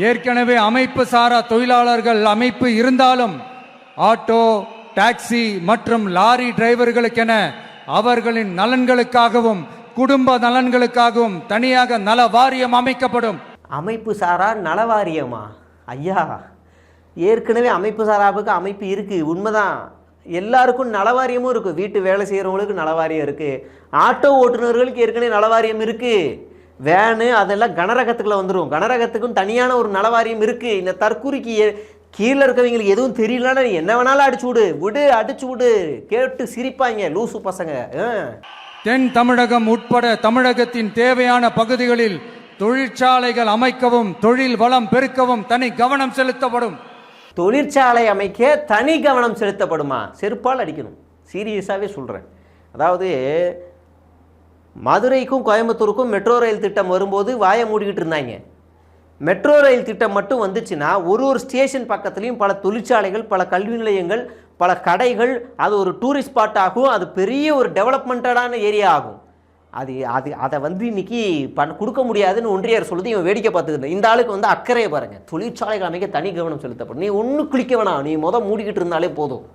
ஏற்கனவே அமைப்பு சாரா தொழிலாளர்கள் அமைப்பு இருந்தாலும் ஆட்டோ, டாக்ஸி மற்றும் லாரி டிரைவர்களுக்கென அவர்களின் நலன்களுக்காகவும் குடும்ப நலன்களுக்காகவும் தனியாக நல வாரியம் அமைக்கப்படும். அமைப்பு சாரா நல வாரியமா? ஐயா, ஏற்கனவே அமைப்பு சாராவுக்கு அமைப்பு இருக்குது, உண்மைதான். எல்லாருக்கும் நலவாரியமும் இருக்குது. வீட்டு வேலை செய்கிறவங்களுக்கு நலவாரியம் இருக்குது, ஆட்டோ ஓட்டுநர்களுக்கு ஏற்கனவே நலவாரியம் இருக்குது, வேனு அதெல்லாம் கனரகத்துக்குள்ள வந்துடும். கனரகத்துக்கும் தனியான ஒரு நலவாரியம் இருக்குது. இந்த தற்கூரிக்கு கீழே இருக்கவங்களுக்கு எதுவும் தெரியலன்னா நீ என்ன வேணாலும் அடிச்சு விடு, அடிச்சு விடு, கேட்டு சிரிப்பாங்க லூசு பசங்க. தென் தமிழகம் உட்பட தமிழகத்தின் தேவையான பகுதிகளில் தொழிற்சாலைகள் அமைக்கவும் தொழில் வளம் பெருக்கவும் தனி கவனம் செலுத்தப்படும். தொழிற்சாலை அமைக்க தனி கவனம் செலுத்தப்படுமா? செருப்பால் அடிக்கணும், சீரியஸாகவே சொல்கிறேன். அதாவது மதுரைக்கும் கோயம்புத்தூருக்கும் மெட்ரோ ரயில் திட்டம் வரும்போது வாயை மூடிக்கிட்டு இருந்தாங்க. மெட்ரோ ரயில் திட்டம் மட்டும் வந்துச்சுன்னா ஒரு ஸ்டேஷன் பக்கத்துலேயும் பல தொழிற்சாலைகள், பல கல்வி நிலையங்கள், பல கடைகள், அது ஒரு டூரிஸ்ட் ஸ்பாட் ஆகும். அது பெரிய ஒரு டெவலப்மெண்டடான ஏரியா ஆகும். அதை இன்னைக்கு கொடுக்க முடியாதுன்னு ஒன்றியார் சொல்லுது. இவன் வேடிக்கை பார்த்துக்கிட்டு இந்த ஆளுக்கு அக்கறையை பாருங்க. தொழிற்சாலைகள் அமைக்க தனி கவனம் செலுத்தப்படும். நீ ஒன்றும் கிளிக்க வேணாம், நீ மூடிக்கிட்டு இருந்தாலே போதும்.